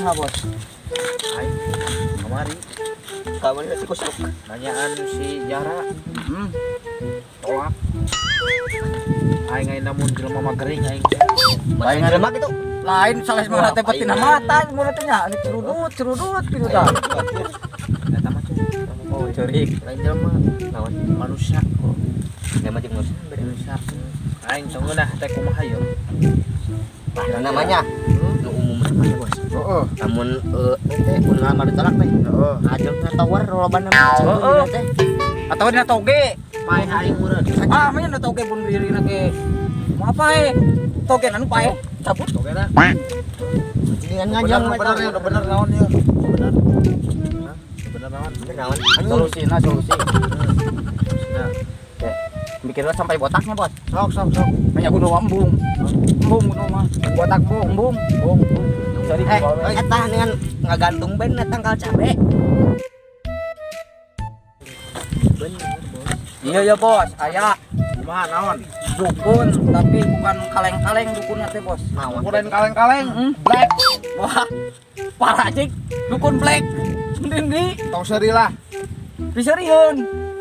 Kumaha bos? Aing kemari Kamari nasi kusuk. nanyaan si Jara. Tolak. Aing namun jelema magering aing. Bae ngaremak itu. Lain salah semua teh peutina mata semua teh nya anu cerudut pinuh dah. Eta mah Oh, ceurik. lain jelema Naon? manusia. Emang jeung manusia beda. Manusia. Aing cengeunah teh kumaha yeuh. Nah, namanya nu umum namanya bos. Heeh. Namun teh mun lamar ditolak teh. Heeh. Ajeng tawar lobana mah. Teh. Atau dina toge. Pae aing meureun. Ah, mah nya toge pun dirina ge. Mau apa toge anu pae. Cabut. Togena. Dengan ngajang bener ya, udah bener naon ya. Bener. Hah? Bener naon? naon. Solusina solusi. Nah, Mikirnya sampai botaknya bos. sok. Banyak kudu embung kudu mah. Botak embung. Jadi eta dengan ngagantung ben tanggal cabe. Iya ya bos, aya kumaha naon? dukun tapi bukan kaleng-kaleng dukunnya teh bos. Ukuran kaleng-kaleng. Black. Wah, parah cik. Dukun black. Ini Tong seuri lah. diseriun.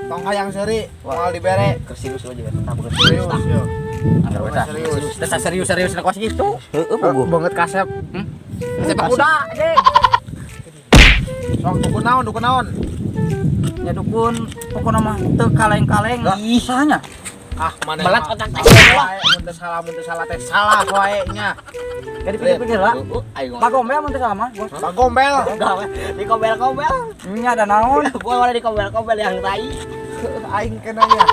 Tong hayang seuri. Moal dibere. Keserius aja tak bener. Serius yo. Serius. Dasar serius nak gitu. Heeh, banget kasep. Sepak kuda cik. Sok dukun naon? Ya dukun pokoknya mah teu kaleng-kaleng. Ih, sahanya. Ah, mana Belat otak teh. Mun teu salah teh salah wae nya. Jadi pikir-pikir lah. Pak Gombel mun teu salah mah, bos. Bagombel. Di kombel-kombel. Nya ada naon? Boleh di kombel-kombel yang tai. Aing kena nya.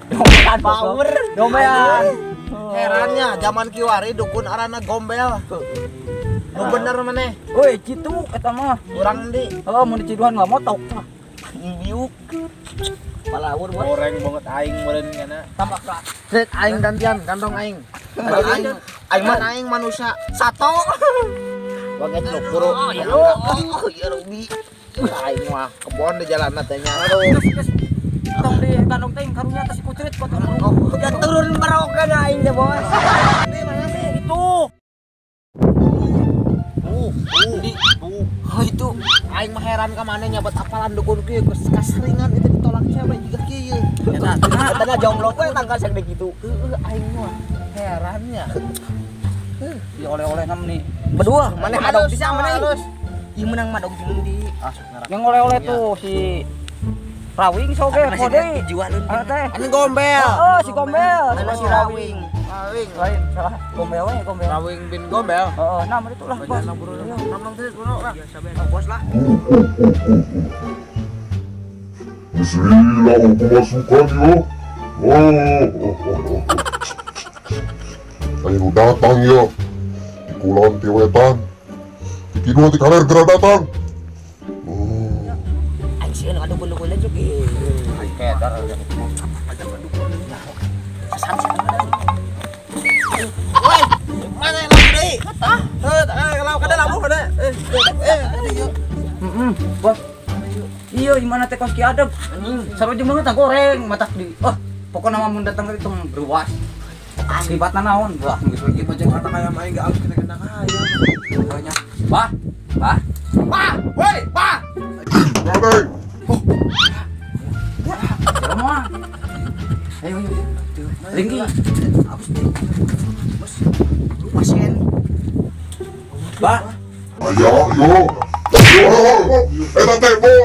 Dombelan power. Dombelan. Herannya zaman kiwari dukun arana gombel. Nu bener maneh. Woi, kitu eta mah. Urang di Oh, mun diciduhan mah motok. Biuk. Palawur bos. goreng banget aing meureun kana. Tambah keras. Set aing gantian, kantong aing. Aing manusia. Satu. Baget lu guru. Oh, ya Rubi. Aing mah kebon di jalan teh nya. Tong di kandung teh karunya teh si kucrit buat kamu. Udah turun merokan aing teh bos. Ini mana sih? Itu. Di Oh itu. aing mah heran ka maneh nyabat apalan dukun kieu kaseringan itu ditolak cewek juga kieu. Eta katanya jomblo we tanggal segede kitu. Aing mah herannya. Di oleh-oleh nam nih. Berdua, mana madog bisa mana? Halus. Ieu menang madog di. Asuk ngarak. Yang oleh-oleh tuh si Rawing soge kode. Dijualin. Teh. Ini gombel. Oh, si Gombel. Mana si Rawing? Rawing. Lain salah. Gombel we, Gombel. Rawing bin gombel. Heeh, nah itu lah, Bos. Nam teh kuno lah. Bos lah. Bismillah aku masukkan yo. Ayo datang ya. Di kulon tiwetan. Di kidul di kanan gerak datang. Aing sieun ka dukun-dukun juga. Aing kedar. Woi, mana lampu deui? Kalau kada lampu kada. Bos. Iya, gimana teh kos ki adem. Saru jeung banget goreng matak di. Oh, pokoknya mah mun datang ke itu beruas. Akibatna naon? Wah, geus begitu Pojok kata kayak main gak kita kena kaya. banyak. Bah. Woi, Pak. Ada. Semua. Ayo. Ringgi. Bos. Lu pasien. Bah. Ayo yo. Eta tebol.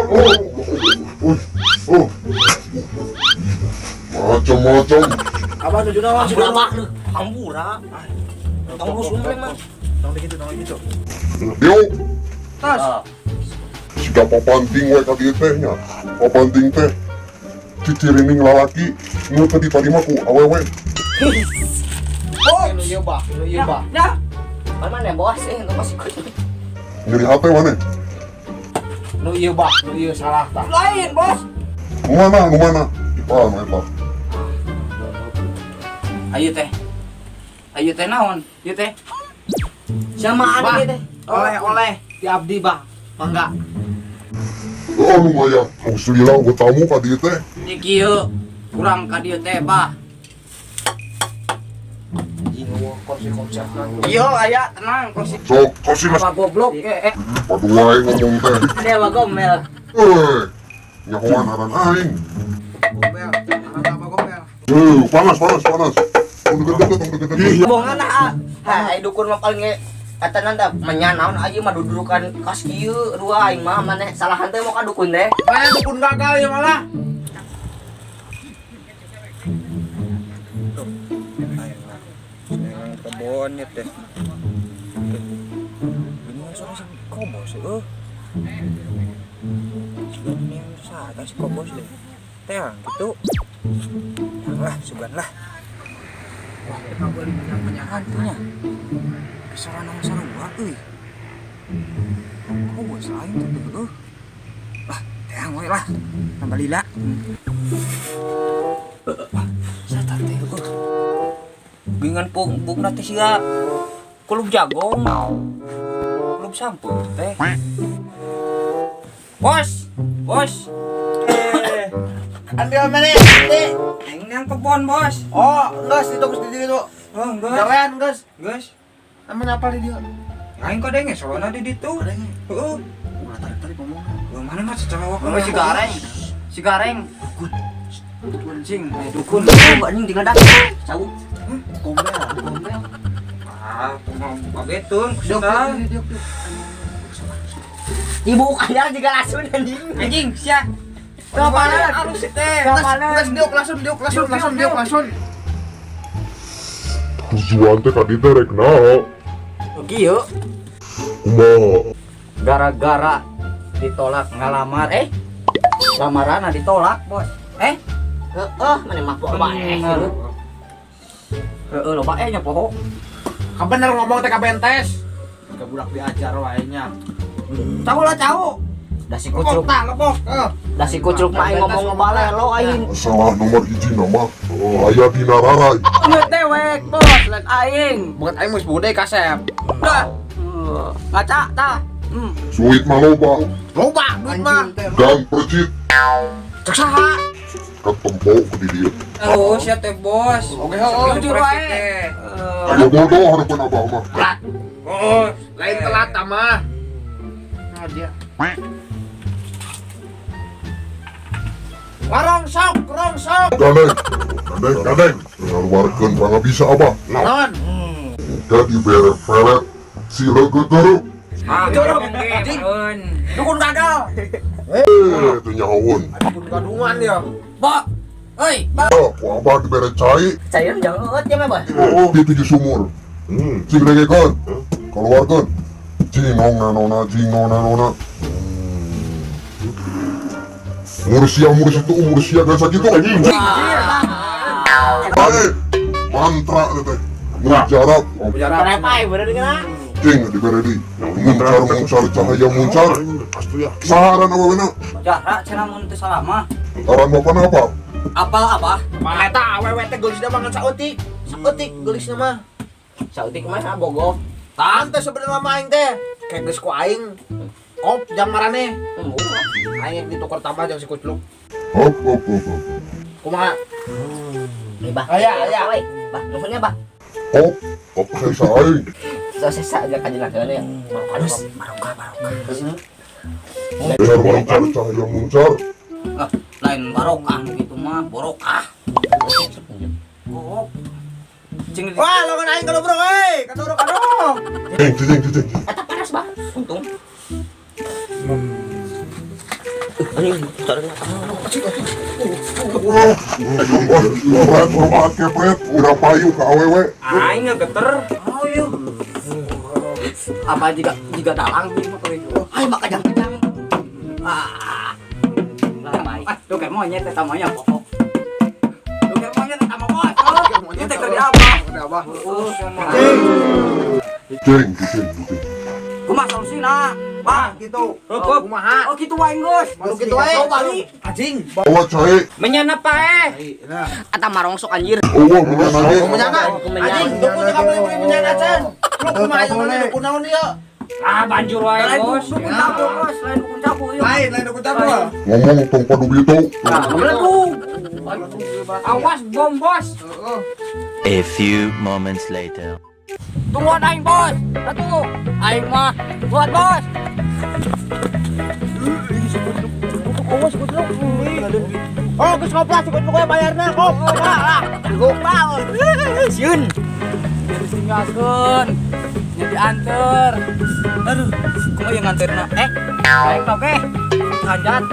Macam-macam. Abah tujuh nawan sih. Hambura. Kamu sumber mah. Tong gitu. Yo, Tas. sudah papanting we ka dieu teh nya. Papanting teh cicirining lalaki nu tadi tadi mah ku awewe. Nu ieu bah. Ya. Mana bos enggak masih ikut. Nyeri hate mana? Nu ieu salah tah. Lain, Bos. Nu mana? Ipan eta. Ayo teh naon? Ieu teh. Samaan Bah, ieu teh. oleh di abdi bah. Mangga. Oh lumayan. Alhamdulillah buat tamu ka dieu teh. Di kieu kurang ka dieu teh, Bah. Anjing konsep nanti. Iya, aya tenang. Kursi Sok, kosi mas. apa goblok? Paduai ngomong teh. Dia mah gomel. Nyahoan aran aing. Gombel, apa gombel? Panas. Udah deket. Bohongan hai dukun mah paling eta nanda menyanaon aja mah dudukan kas kieu dua aing mah maneh salahan teh mau ka dukun teh. Mana dukun gagal ya malah. Kebon ya teh. Ini suara si kobos ya. Ini saat si kobos deh. Teh gitu. Lah, sugan lah. Wah, kita boleh Hantunya. Kesaran nang sarua euy. Kobos lain tuh. Lah, teh we lah. Tambah lila. Satan teh bingan buk nanti sia kulub jagong kulub sampul teh bos ambil mana? Nanti. yang kebon bos Oh, enggak itu di situ. oh enggak Jalan, guys. guys Namanya apa di dia? aing kok denge soalnya di ditu Adanya. heeh Ulah tarik ngomong. mana mah secara waktu Si gareng. Cing, dukun. Oh, anjing digadak. Cau. Gombel. ah mau babetun kusutan Ibu kaya juga langsung anjing. sia Kapanan? alus teh Gas diuk langsung. Tujuan teh kadi teh rek naon? Kieu Kumaha? gara-gara ditolak ngalamar lamaran ditolak, Bos. Mana mah poe bae. Heeh, loba nya poho. Ka bener ngomong teh ka bentes. Ka budak diajar wae nya. Cau. Da si kucuk. Lepok. Da si kucuk mah aing ngomong ngebalelo aing. Masalah nomor hiji nama aya dina rarai. Neu tewek, Bos, lain aing. Buat aing geus budaya kasep. Dah. Ngaca tah. Suit mah loba Loba duit mah. dan percit Cek saha? ketempo di dia. oh sia teh bos Oke, Jujur wae. Aya bodoh harapan abah mah. oh Lain telat mah. Nah dia. Rongsok. Gadeng. Ngaluarkeun bangga bisa abah. Non. Jadi bere pelet si legeter. ah Jorok. anjing Dukun gagal. Itu nyahoun. Dukun gadungan ya. Bok. Hei, Ku abah dibere cai. Cairan jangan eut ya mah, Bos. Di tujuh sumur. Cing degekeun. Keluarkeun. Jingnona nona. Umur itu umur sia dan sakitu. Mantra teh. Mujarab. Kerepai bener kena. Cing dibere di. Muncar cahaya muncar. Saran apa beuna? jarak cenah mun teu salah mah. Aran bapak apa? Apal apa? Mana eta awewe teh geulisna banget saeutik. Saeutik geulisna mah. Sautik mah bogoh. Tante sebenarnya mah aing teh. Kayak geus ku aing. Kop jam marane. Aing ditukar tambah jeung si kucluk. Hop. Kumaha? Bah. Aya. Woi, bah, nuhunnya bah. Hop kaisa aing. Sesa aja kajilakeun ya. Barokah. Bener muncar cahaya muncar. Lain barokah gitu mah, borokah. Oh. Cing Wah, lawan aing kalau bro, kadorok. Cing. Eta panas bah. Untung. Anjing, caranya Wah, kepret, udah payu ke awewe. aing geter Oh iya. Apa jika dalang ini mah kudu. Hai mak kajang-kajang. Lah baik. Tuh kayak monyet eta mah nya pokok. Tuh kayak monyet eta mah bos. Ini teh kerja apa? Udah apa? Cing. Kumaha solusina? Bah, Gitu. Oh Kumaha? gitu wae, Gus. Baru gitu wae. Oh, balik. Anjing. Bawa cai. menyana pae Nah, Eta marongsok anjir. Allah menyanage. menyana. Anjing, dukun enggak boleh menyana can. Lu kumaha yang mana dukun naon dia? ah banjur wae Lain bos dukun cabu, Bos. Lain dukun cabu ieu. Lain dukun cabu. Ngomong tong padu gitu. Meledung. awas bom bos A few moments later. Tungguan aing bos. Atuh. Aing mah buat bos. Awas kutluk. Oh, geus ngoplas si kutluk we bayarna. Kop. Gopal. Siun. Jadi tinggalkeun. Jadi anter. Aduh, kumaha yang nganterna? Baik oke. Lanjut.